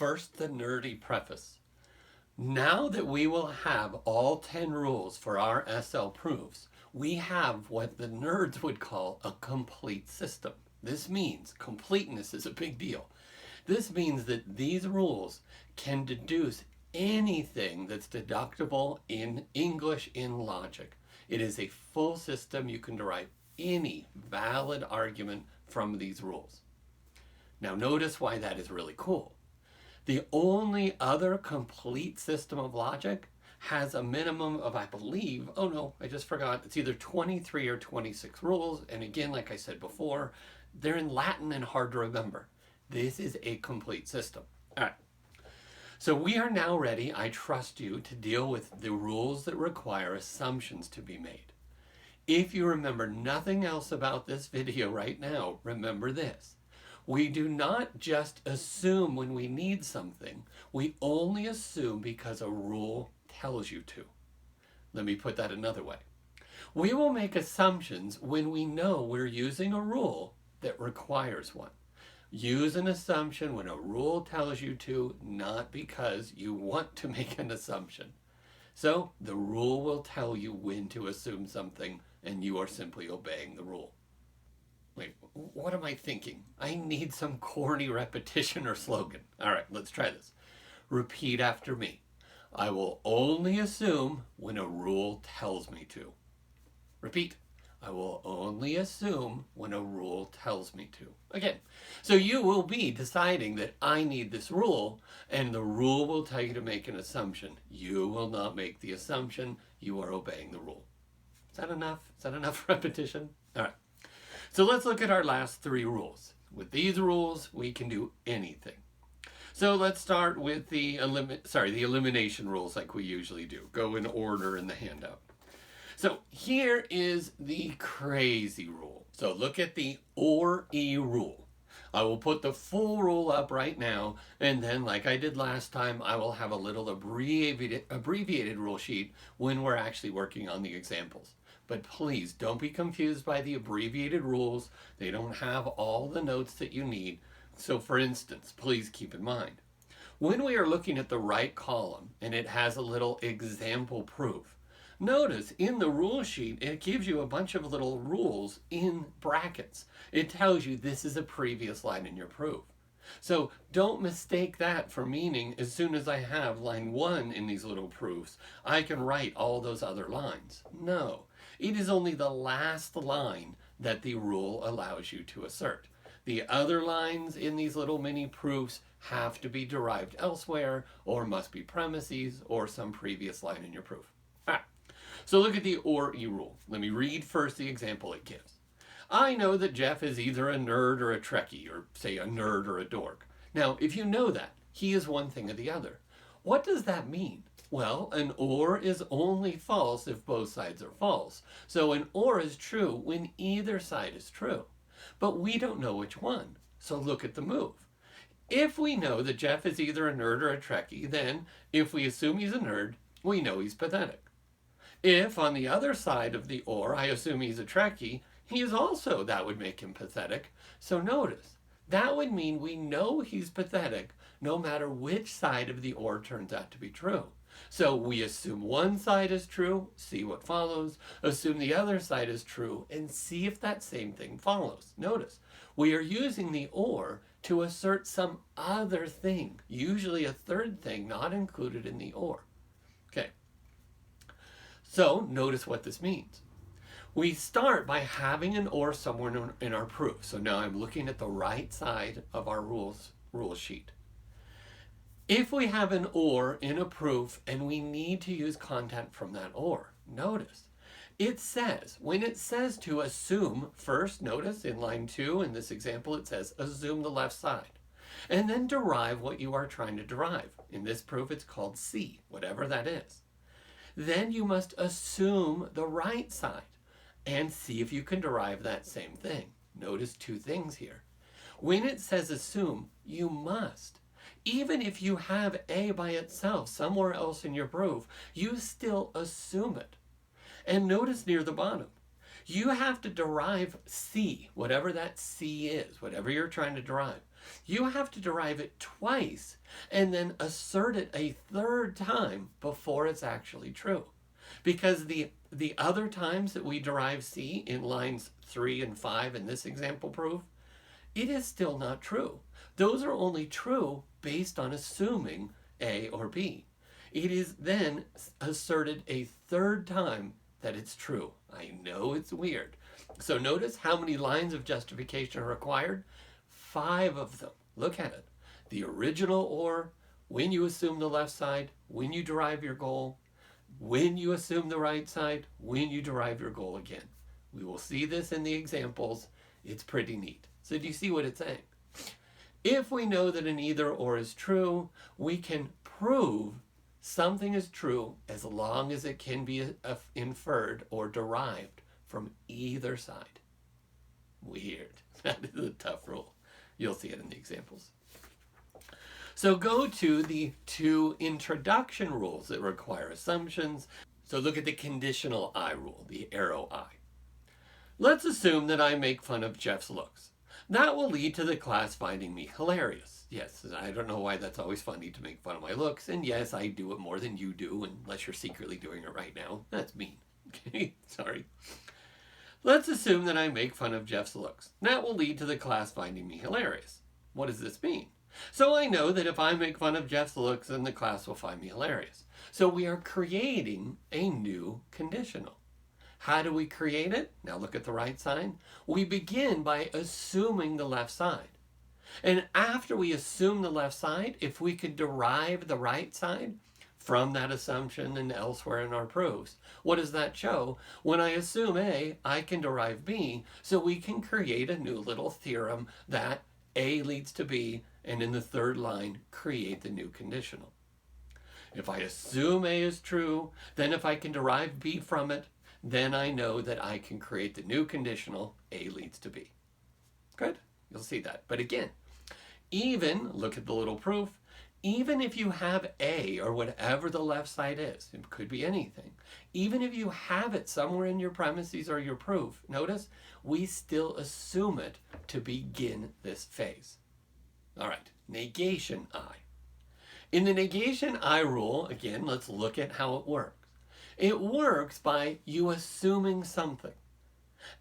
First, the nerdy preface. Now that we will have all 10 rules for our SL proofs, we have what the nerds would call a complete system. This means completeness is a big deal. This means that these rules can deduce anything that's deductible in English in logic. It is a full system. You can derive any valid argument from these rules. Now notice why that is really cool. The only other complete system of logic has a minimum of, I believe, oh no, I just forgot, it's either 23 or 26 rules. And again, like I said before, they're in Latin and hard to remember. This is a complete system. All right. So we are now ready, I trust you, to deal with the rules that require assumptions to be made. If you remember nothing else about this video right now, remember this. We do not just assume when we need something. We only assume because a rule tells you to. Let me put that another way. We will make assumptions when we know we're using a rule that requires one. Use an assumption when a rule tells you to, not because you want to make an assumption. So the rule will tell you when to assume something, and you are simply obeying the rule. Wait, what am I thinking? I need some corny repetition or slogan. All right, let's try this. Repeat after me. I will only assume when a rule tells me to. Repeat. I will only assume when a rule tells me to. Again, so you will be deciding that I need this rule, and the rule will tell you to make an assumption. You will not make the assumption. You are obeying the rule. Is that enough? Is that enough repetition? All right. So let's look at our last 3 rules. With these rules, we can do anything. So let's start with the elimination rules like we usually do. Go in order in the handout. So here is the crazy rule. So look at the or-e rule. I will put the full rule up right now, and then like I did last time, I will have a little abbreviated rule sheet when we're actually working on the examples. But please don't be confused by the abbreviated rules. They don't have all the notes that you need. So for instance, please keep in mind, when we are looking at the right column and it has a little example proof, notice in the rule sheet, it gives you a bunch of little rules in brackets. It tells you this is a previous line in your proof. So don't mistake that for meaning as soon as I have line 1 in these little proofs, I can write all those other lines. No, it is only the last line that the rule allows you to assert. The other lines in these little mini proofs have to be derived elsewhere or must be premises or some previous line in your proof. All right. So look at the or-e rule. Let me read first the example it gives. I know that Jeff is either a nerd or a Trekkie, or say a nerd or a dork. Now, if you know that, he is one thing or the other. What does that mean? Well, an or is only false if both sides are false. So an or is true when either side is true. But we don't know which one. So look at the move. If we know that Jeff is either a nerd or a Trekkie, then if we assume he's a nerd, we know he's pathetic. If on the other side of the or I assume he's a Trekkie, that would make him pathetic. So notice, that would mean we know he's pathetic no matter which side of the or turns out to be true. So we assume one side is true, see what follows, assume the other side is true, and see if that same thing follows. Notice, we are using the or to assert some other thing, usually a third thing not included in the or. Okay, so notice what this means. We start by having an or somewhere in our proof. So now I'm looking at the right side of our rule sheet. If we have an or in a proof and we need to use content from that or, notice, it says, when it says to assume, first notice in line 2 in this example it says assume the left side. And then derive what you are trying to derive. In this proof it's called C, whatever that is. Then you must assume the right side and see if you can derive that same thing. Notice 2 things here. When it says assume, you must. Even if you have A by itself somewhere else in your proof, you still assume it. And notice near the bottom, you have to derive C, whatever that C is, whatever you're trying to derive. You have to derive it twice and then assert it a third time before it's actually true. Because the other times that we derive C in lines 3 and 5 in this example proof, it is still not true. Those are only true based on assuming A or B. It is then asserted a third time that it's true. I know it's weird. So notice how many lines of justification are required? 5 of them. Look at it. The original or, when you assume the left side, when you derive your goal, when you assume the right side, when you derive your goal again. We will see this in the examples. It's pretty neat. So do you see what it's saying? If we know that an either or is true, we can prove something is true as long as it can be inferred or derived from either side. Weird. That is a tough rule. You'll see it in the examples. So go to the 2 introduction rules that require assumptions. So look at the conditional I rule, the arrow I. Let's assume that I make fun of Jeff's looks. That will lead to the class finding me hilarious. Yes, I don't know why that's always funny to make fun of my looks. And yes, I do it more than you do, unless you're secretly doing it right now. That's mean. Okay, sorry. Let's assume that I make fun of Jeff's looks. That will lead to the class finding me hilarious. What does this mean? So I know that if I make fun of Jeff's looks, then the class will find me hilarious. So we are creating a new conditional. How do we create it? Now look at the right side. We begin by assuming the left side. And after we assume the left side, if we could derive the right side from that assumption and elsewhere in our proofs, what does that show? When I assume A, I can derive B, so we can create a new little theorem that A leads to B, and in the third line, create the new conditional. If I assume A is true, then if I can derive B from it, then I know that I can create the new conditional, A leads to B. Good? You'll see that. But again, even, look at the little proof, even if you have A or whatever the left side is, it could be anything, even if you have it somewhere in your premises or your proof, notice, we still assume it to begin this phase. All right, negation I. In the negation I rule, again, let's look at how it works. It works by you assuming something.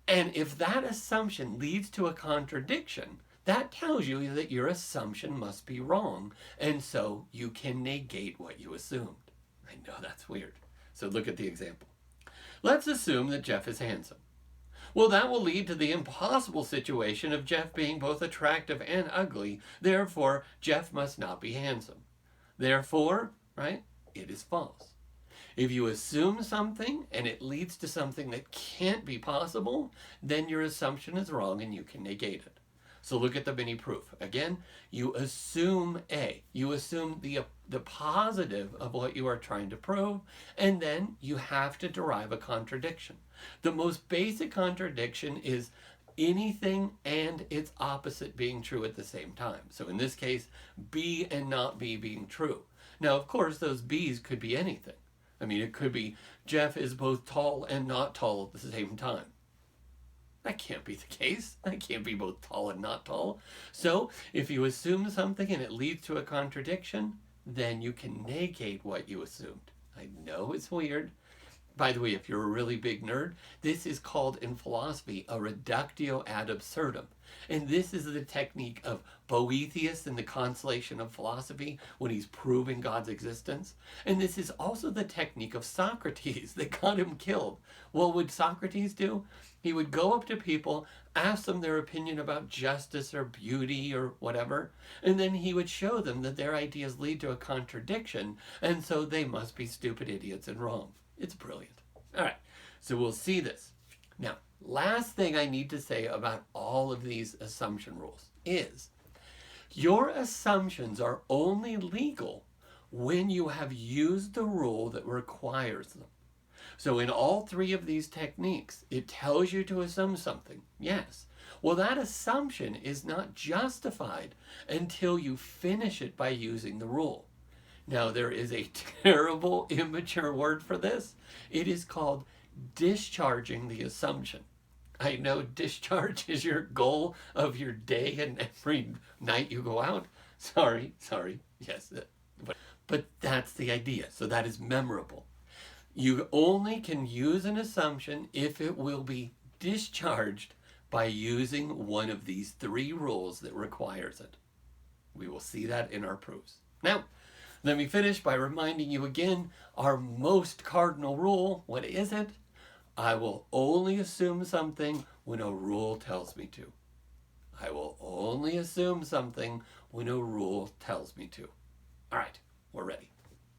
And if that assumption leads to a contradiction, that tells you that your assumption must be wrong. And so you can negate what you assumed. I know that's weird. So look at the example. Let's assume that Jeff is handsome. Well, that will lead to the impossible situation of Jeff being both attractive and ugly. Therefore, Jeff must not be handsome. Therefore, right, it is false. If you assume something and it leads to something that can't be possible, then your assumption is wrong and you can negate it. So look at the mini proof. Again, you assume A. You assume the positive of what you are trying to prove, and then you have to derive a contradiction. The most basic contradiction is anything and its opposite being true at the same time. So in this case, B and not B being true. Now, of course, those B's could be anything. I mean, it could be Jeff is both tall and not tall at the same time. That can't be the case. That can't be both tall and not tall. So if you assume something and it leads to a contradiction, then you can negate what you assumed. I know it's weird. By the way, if you're a really big nerd, this is called in philosophy a reductio ad absurdum. And this is the technique of Boethius in the Consolation of Philosophy when he's proving God's existence. And this is also the technique of Socrates that got him killed. What would Socrates do? He would go up to people, ask them their opinion about justice or beauty or whatever, and then he would show them that their ideas lead to a contradiction, and so they must be stupid idiots and wrong. It's brilliant. All right, so we'll see this. Now, last thing I need to say about all of these assumption rules is your assumptions are only legal when you have used the rule that requires them. So in all three of these techniques, it tells you to assume something. Yes. Well, that assumption is not justified until you finish it by using the rule. Now, there is a terrible, immature word for this. It is called discharging the assumption. I know discharge is your goal of your day and every night you go out. Sorry, yes. But that's the idea. So that is memorable. You only can use an assumption if it will be discharged by using one of these three rules that requires it. We will see that in our proofs. Now, let me finish by reminding you again, our most cardinal rule, what is it? I will only assume something when a rule tells me to. I will only assume something when a rule tells me to. All right, we're ready.